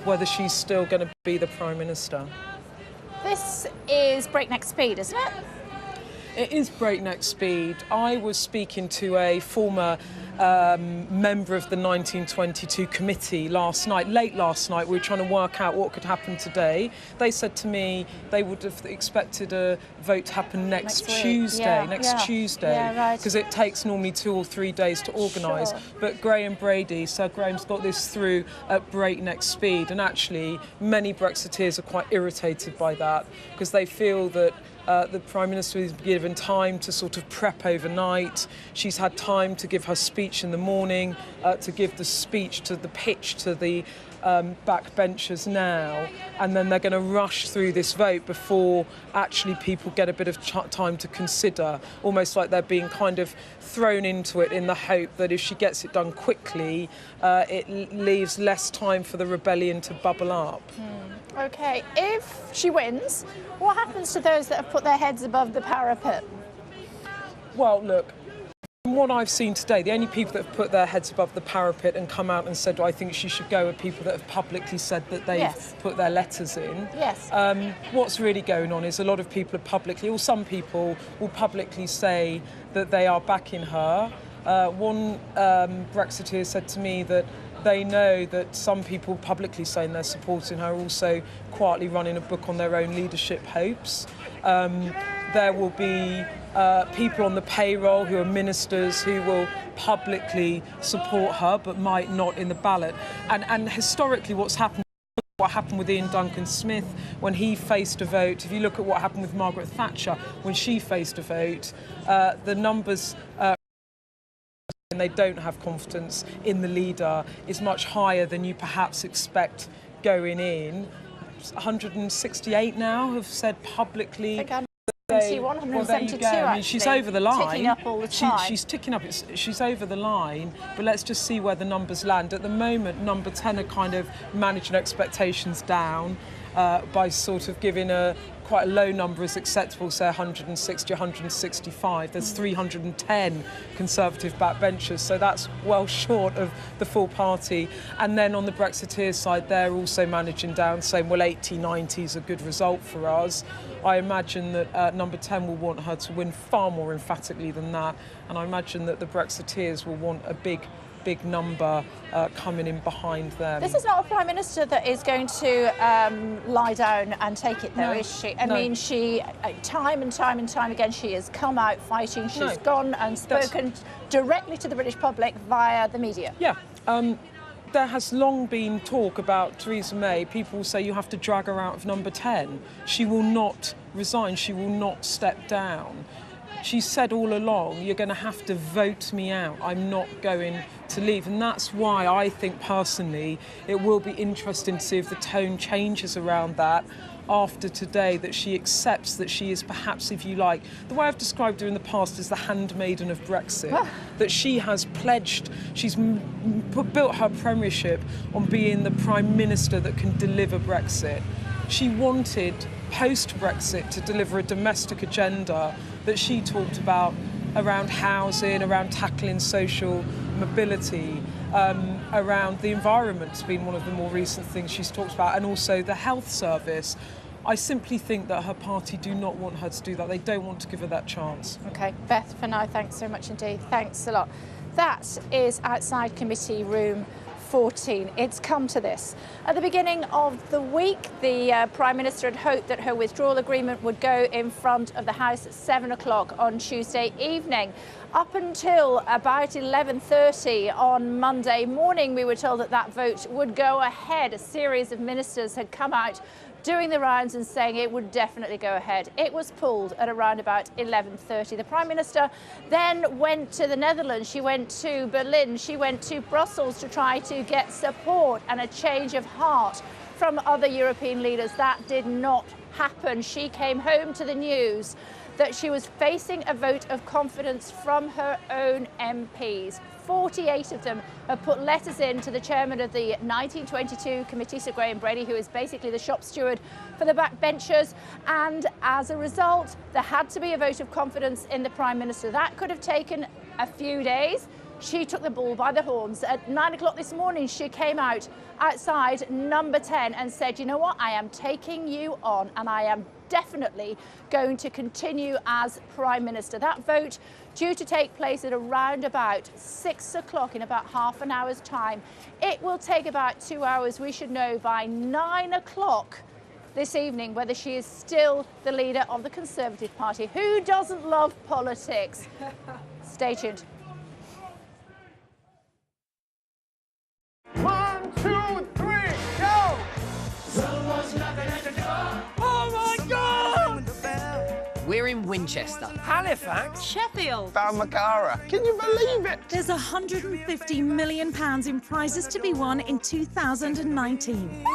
whether she's still going to be the Prime Minister. This is breakneck speed, isn't it? It is breakneck speed. I was speaking to a former member of the 1922 committee last night, late last night. We were trying to work out what could happen today. They said to me they would have expected a vote to happen next Tuesday, right. because it takes normally 2 or 3 days to organise. Sure. But Graham Brady, Sir Graham's got this through at breakneck speed, and actually many Brexiteers are quite irritated by that because they feel that the Prime Minister has been given time to sort of prep overnight. She's had time to give her speech in the morning, to give the speech to the pitch to the backbenchers now, and then they're going to rush through this vote before actually people get a bit of time to consider, almost like they're being kind of thrown into it in the hope that if she gets it done quickly, it leaves less time for the rebellion to bubble up. OK, if she wins, what happens to those that have put their heads above the parapet? Well, look, from what I've seen today, the only people that have put their heads above the parapet and come out and said, I think she should go, are people that have publicly said that they've put their letters in. Yes. What's really going on is a lot of people are publicly, or some people will publicly say that they are backing her. One Brexiteer said to me that they know that some people publicly saying they're supporting her, also quietly running a book on their own leadership hopes. There will be people on the payroll who are ministers who will publicly support her but might not in the ballot. And historically what happened with Ian Duncan Smith when he faced a vote, if you look at what happened with Margaret Thatcher when she faced a vote, the numbers and they don't have confidence in the leader is much higher than you perhaps expect going in. 168 now have said publicly. I think 172, I mean, she's over the line. Ticking up all the time. She's ticking up. She's over the line. But let's just see where the numbers land. At the moment, number 10 are kind of managing expectations down by sort of giving quite a low number as acceptable, say 160, 165. There's 310 Conservative backbenchers, so that's well short of the full party. And then on the Brexiteers side, they're also managing down, saying, well, 80, 90 is a good result for us. I imagine that number 10 will want her to win far more emphatically than that, and I imagine that the Brexiteers will want a big number coming in behind them. This is not a Prime Minister that is going to lie down and take it, though, is she? I mean, she, time and time again, she has come out fighting. She's gone and spoken directly to the British public via the media. Yeah. There has long been talk about Theresa May. People will say you have to drag her out of number 10. She will not resign. She will not step down. She said all along, you're going to have to vote me out. I'm not going to leave. And that's why I think personally it will be interesting to see if the tone changes around that after today, that she accepts that she is perhaps, if you like, the way I've described her in the past is the handmaiden of Brexit, that she has pledged, she's built her premiership on being the Prime Minister that can deliver Brexit. She wanted, post-Brexit, to deliver a domestic agenda that she talked about around housing, around tackling social mobility, around the environment's been one of the more recent things she's talked about, and also the health service. I simply think that her party do not want her to do that. They don't want to give her that chance. OK, Beth, for now, thanks so much indeed. Thanks a lot. That is outside committee room 14. It's come to this. At the beginning of the week, the Prime Minister had hoped that her withdrawal agreement would go in front of the House at 7 o'clock on Tuesday evening. Up until about 11:30 on Monday morning, we were told that that vote would go ahead. A series of ministers had come out doing the rounds and saying it would definitely go ahead. It was pulled at around about 11:30. The Prime Minister then went to the Netherlands. She went to Berlin. She went to Brussels to try to get support and a change of heart from other European leaders. That did not happen. She came home to the news that she was facing a vote of confidence from her own MPs. 48 of them have put letters in to the chairman of the 1922 committee, Sir Graham Brady, who is basically the shop steward for the backbenchers. And as a result, there had to be a vote of confidence in the Prime Minister. That could have taken a few days, She took the bull by the horns. At 9 o'clock this morning, she came out outside number 10 and said, you know what, I am taking you on and I am definitely going to continue as Prime Minister. That vote due to take place at around about 6 o'clock in about half an hour's time. It will take about 2 hours. We should know by 9 o'clock this evening whether she is still the leader of the Conservative Party. Who doesn't love politics? Stay tuned. 1, 2, 3, go! Someone's knocking at the door. Oh my God! We're in Winchester. Halifax? Sheffield. Balmacara. Can you believe it? There's £150 million in prizes to be won in 2019.